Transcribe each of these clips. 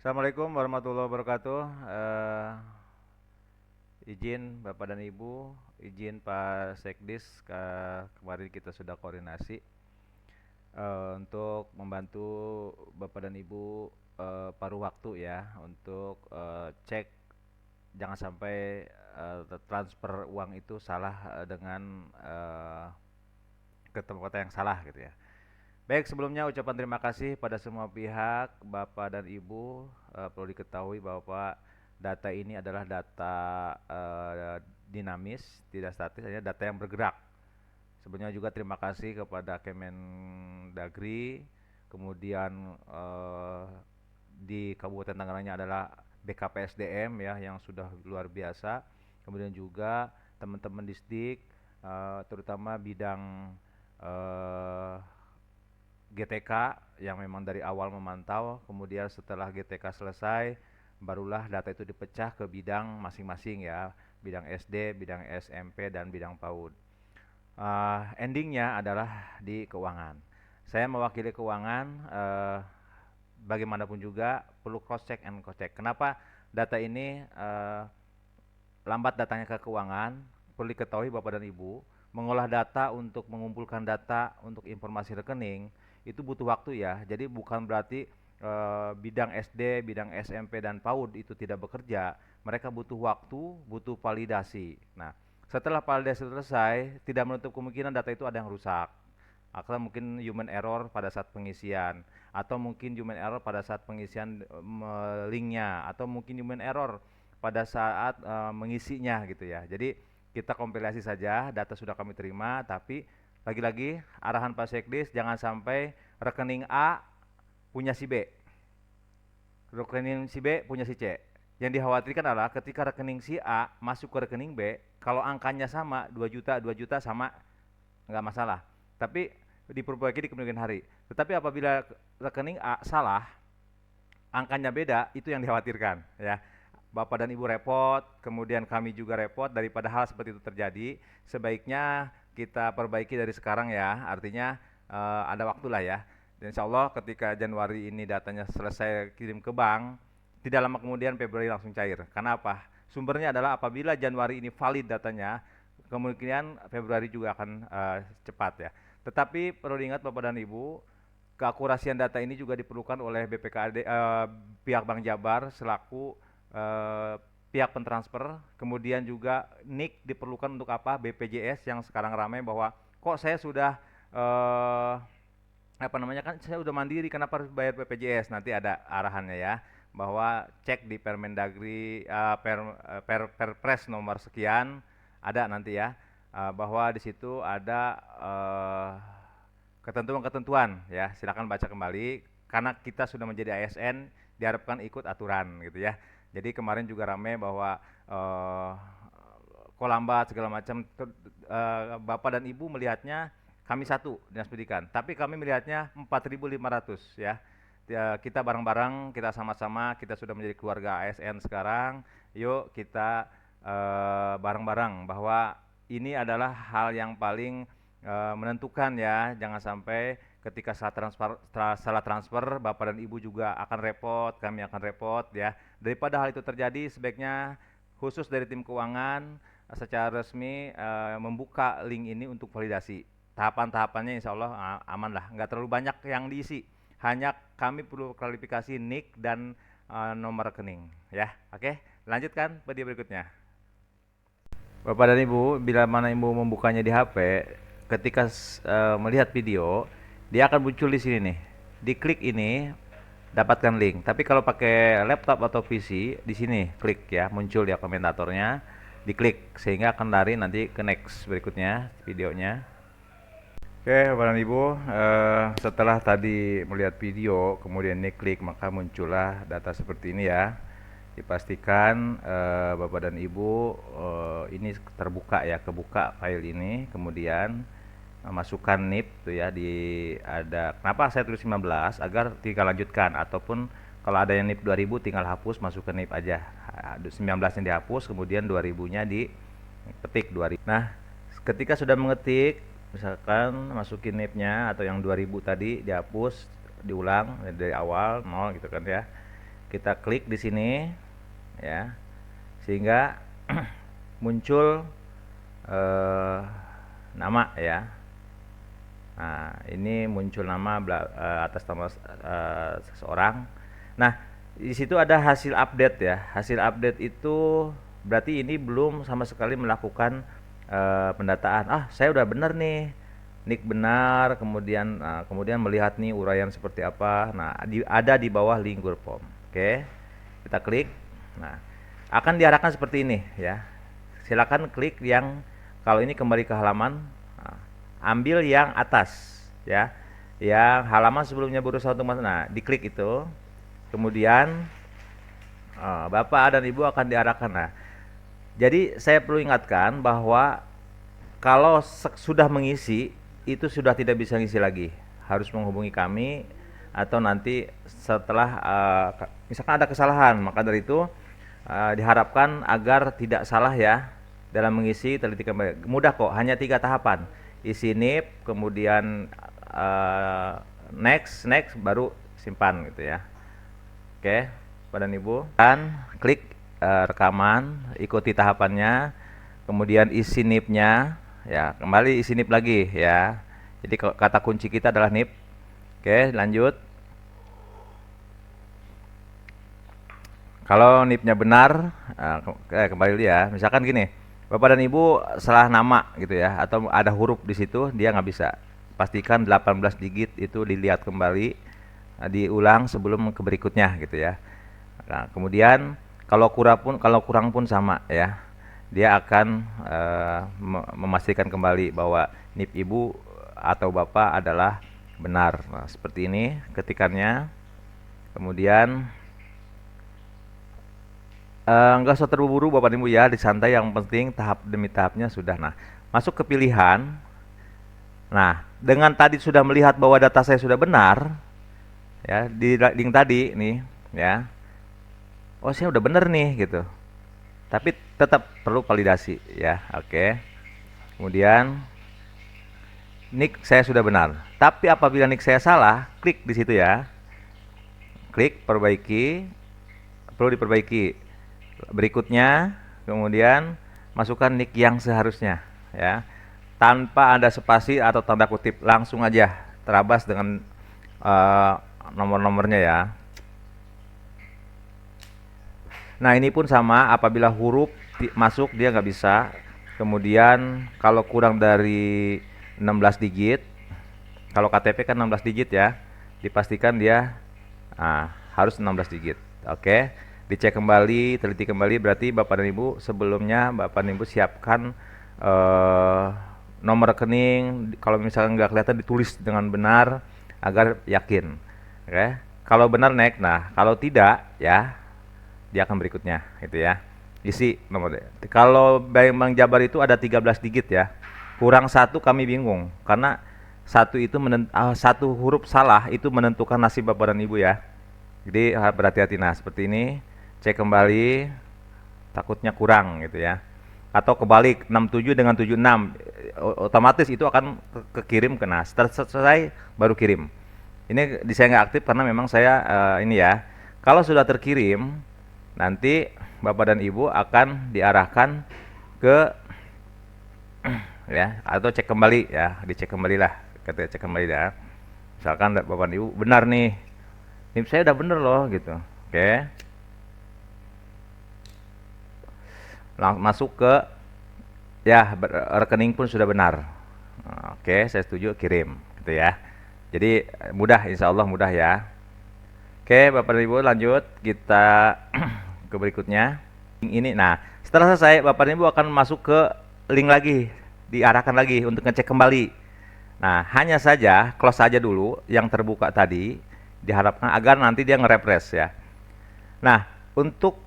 Assalamualaikum warahmatullahi wabarakatuh. Izin Bapak dan Ibu, izin Pak Sekdis, kemarin kita sudah koordinasi untuk membantu Bapak dan Ibu paruh waktu ya untuk cek jangan sampai transfer uang itu salah dengan ke tempat yang salah gitu ya. Baik, sebelumnya ucapan terima kasih pada semua pihak, Bapak dan Ibu. Perlu diketahui bahwa data ini adalah data dinamis, tidak statis, hanya data yang bergerak. Sebelumnya juga terima kasih kepada Kemendagri, kemudian di Kabupaten Tangerangnya adalah BKPSDM ya yang sudah luar biasa. Kemudian juga teman-teman Disdik, terutama bidang eh, GTK yang memang dari awal memantau, kemudian setelah GTK selesai, barulah data itu dipecah ke bidang masing-masing ya, bidang SD, bidang SMP, dan bidang PAUD. Endingnya adalah di keuangan. Saya mewakili keuangan, bagaimanapun juga perlu cross check and cross check. Kenapa data ini lambat datangnya ke keuangan? Perlu diketahui Bapak dan Ibu, mengolah data untuk mengumpulkan data untuk informasi rekening itu butuh waktu ya. Jadi bukan berarti bidang SD, bidang SMP dan PAUD itu tidak bekerja. Mereka butuh waktu, butuh validasi. Nah, setelah validasi selesai, tidak menutup kemungkinan data itu ada yang rusak. Atau mungkin human error pada saat pengisian, atau mungkin human error pada saat pengisian linknya, atau mungkin human error pada saat mengisinya gitu ya. Jadi kita kompilasi saja, data sudah kami terima, tapi lagi-lagi arahan Pak Sekdis jangan sampai rekening A punya si B, rekening si B punya si C. Yang dikhawatirkan adalah ketika rekening si A masuk ke rekening B, kalau angkanya sama 2 juta sama nggak masalah. Tapi diperbaiki di kemudian hari. Tetapi apabila rekening A salah, angkanya beda, itu yang dikhawatirkan ya. Bapak dan Ibu repot, kemudian kami juga repot daripada hal seperti itu terjadi. Sebaiknya kita perbaiki dari sekarang ya. Artinya ada waktu lah ya. Dan insya Allah ketika Januari ini datanya selesai kirim ke bank, tidak lama kemudian Februari langsung cair. Karena apa? Sumbernya adalah apabila Januari ini valid datanya, kemungkinan Februari juga akan cepat ya. Tetapi perlu diingat Bapak dan Ibu, keakurasian data ini juga diperlukan oleh BPKAD, pihak Bank Jabar selaku pihak pentransfer. Kemudian juga NIK diperlukan untuk apa? BPJS yang sekarang ramai bahwa kok saya sudah apa namanya kan saya udah mandiri, kenapa harus bayar BPJS? Nanti ada arahannya ya, bahwa cek di Permendagri Perpres nomor sekian ada nanti ya, bahwa di situ ada ketentuan-ketentuan ya, silakan baca kembali karena kita sudah menjadi ASN diharapkan ikut aturan gitu ya. Jadi kemarin juga rame bahwa kok lambat segala macam. Bapak dan Ibu melihatnya kami satu Dinas Pendidikan, tapi kami melihatnya 4.500 ya. Kita bareng-bareng, kita sama-sama, kita sudah menjadi keluarga ASN sekarang. Yuk kita bareng-bareng bahwa ini adalah hal yang paling menentukan ya. Jangan sampai ketika salah transfer Bapak dan Ibu juga akan repot, kami akan repot ya. Daripada hal itu terjadi, sebaiknya khusus dari tim keuangan secara resmi membuka link ini untuk validasi. Tahapan-tahapannya insya Allah aman lah, nggak terlalu banyak yang diisi. Hanya kami perlu klarifikasi NIK dan nomor rekening ya. Oke, lanjutkan video berikutnya. Bapak dan Ibu, bila mana Ibu membukanya di HP, ketika melihat video, dia akan muncul di sini nih. Diklik ini, dapatkan link. Tapi kalau pakai laptop atau PC, di sini klik ya, muncul ya komentatornya, diklik sehingga akan lari nanti ke next berikutnya videonya. Oke, Bapak dan Ibu, setelah tadi melihat video, kemudian klik, maka muncullah data seperti ini ya. Dipastikan Bapak dan Ibu ini terbuka ya, kebuka file ini, kemudian masukkan NIP tuh ya, ada kenapa saya tulis 15 agar tinggal lanjutkan, ataupun kalau ada yang NIP 2000 tinggal hapus, masuk ke NIP aja. 19 yang dihapus, kemudian 2000-nya dipetik 2000. Nah, ketika sudah mengetik, misalkan masukin NIP-nya atau yang 2000 tadi dihapus, diulang dari awal 0 gitu kan ya. kita klik di sini ya, sehingga muncul nama ya. Nah, ini muncul nama atas nama seseorang. Nah, di situ ada hasil update ya. Hasil update itu berarti ini belum sama sekali melakukan pendataan. Saya udah benar nih, nick benar, kemudian melihat nih uraian seperti apa. Nah, ada di bawah link Google Form. Oke, kita klik. Nah, akan diarahkan seperti ini ya. Silakan klik yang kalau ini kembali ke halaman. Ambil yang atas ya, yang halaman sebelumnya berusaha untuk masuk. Nah, diklik itu, kemudian Bapak dan Ibu akan diarahkan. Nah, jadi saya perlu ingatkan bahwa kalau sudah mengisi itu sudah tidak bisa ngisi lagi, harus menghubungi kami, atau nanti setelah misalkan ada kesalahan, maka dari itu diharapkan agar tidak salah ya dalam mengisi. Teliti kembali, mudah kok, hanya 3 tahapan. Isi NIP, kemudian next, baru simpan gitu ya. Oke, Bapak dan Ibu, dan klik rekaman, ikuti tahapannya, kemudian isi NIP-nya ya, kembali isi NIP lagi ya. Jadi kata kunci kita adalah NIP. Oke, lanjut. Kalau NIP-nya benar, kembali ya. Misalkan gini, Bapak dan Ibu salah nama gitu ya, atau ada huruf di situ, dia nggak bisa. Pastikan 18 digit itu dilihat kembali, diulang sebelum ke berikutnya gitu ya. Nah, kemudian kalau kurang pun sama ya, dia akan memastikan kembali bahwa NIP Ibu atau Bapak adalah benar. Nah, seperti ini ketikannya. Kemudian nggak usah terburu-buru Bapak Ibu ya, disantai, yang penting tahap demi tahapnya sudah. Nah, masuk ke pilihan. Nah, dengan tadi sudah melihat bahwa data saya sudah benar ya, di link tadi nih ya, saya udah benar nih gitu, tapi tetap perlu validasi ya. Oke, kemudian nick saya sudah benar, tapi apabila nick saya salah, klik di situ ya, klik perbaiki, perlu diperbaiki. Berikutnya, kemudian masukkan nick yang seharusnya ya, tanpa ada spasi atau tanda kutip, langsung aja terabas dengan nomor-nomornya ya. Nah, ini pun sama, apabila huruf masuk dia nggak bisa. Kemudian kalau kurang dari 16 digit, kalau KTP kan 16 digit ya, dipastikan dia harus 16 digit. Oke, dicek kembali, teliti kembali, berarti Bapak dan Ibu sebelumnya Bapak dan Ibu siapkan nomor rekening, kalau misalnya nggak kelihatan ditulis dengan benar agar yakin. Oke, kalau benar next. Nah, kalau tidak ya, dia akan berikutnya gitu ya. Isi nomor. Kalau Bank Jabar itu ada 13 digit ya, kurang satu kami bingung, karena satu huruf salah itu menentukan nasib Bapak dan Ibu ya. Jadi berhati-hati. Nah, seperti ini, cek kembali, takutnya kurang gitu ya, atau kebalik 67 dengan 76, otomatis itu akan kekirim ke NAS. Selesai baru kirim. Ini di saya nggak aktif karena memang saya ini ya. Kalau sudah terkirim, nanti Bapak dan Ibu akan diarahkan ke ya, atau cek kembali ya, dicek kembali lah, kita cek kembali ya. Misalkan Bapak dan Ibu benar nih, NIP saya udah bener loh gitu. Oke, masuk ke ya, rekening pun sudah benar. Oke, saya setuju, kirim gitu ya. Jadi mudah, insya Allah mudah ya. Oke, Bapak dan Ibu, lanjut kita ke berikutnya. Ini, nah setelah selesai Bapak dan Ibu akan masuk ke link lagi, diarahkan lagi untuk ngecek kembali. Nah, hanya saja close saja dulu yang terbuka tadi, diharapkan agar nanti dia nge-refresh ya. Nah, untuk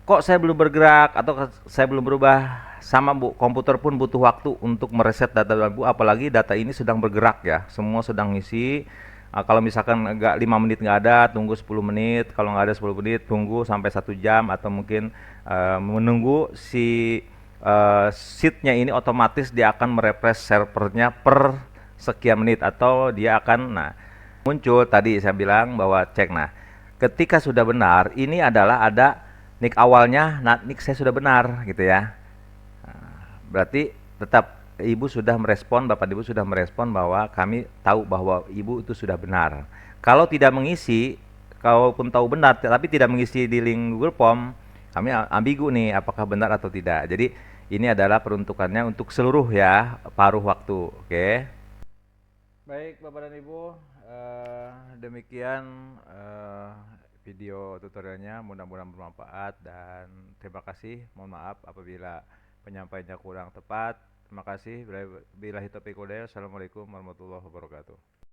kok saya belum bergerak atau saya belum berubah, sama Bu, komputer pun butuh waktu untuk mereset data Bu, apalagi data ini sedang bergerak ya, semua sedang ngisi. Kalau misalkan nggak 5 menit nggak ada, tunggu 10 menit, kalau nggak ada 10 menit, tunggu sampai 1 jam, atau mungkin menunggu si sheetnya ini otomatis dia akan merefresh servernya per sekian menit, atau dia akan muncul tadi saya bilang bahwa cek. Nah, Ketika sudah benar, ini adalah ada nik awalnya, nah nik saya sudah benar gitu ya. Berarti tetap ibu sudah merespon, bapak ibu sudah merespon bahwa kami tahu bahwa ibu itu sudah benar. Kalau tidak mengisi, kalaupun tahu benar tapi tidak mengisi di link Google Form, kami ambigu nih apakah benar atau tidak. Jadi ini adalah peruntukannya untuk seluruh ya paruh waktu. Oke. Baik Bapak dan Ibu, demikian video tutorialnya, mudah-mudahan bermanfaat dan terima kasih. Mohon maaf apabila penyampaiannya kurang tepat. Terima kasih. Billahi taufiq wal hidayah. Assalamualaikum warahmatullahi wabarakatuh.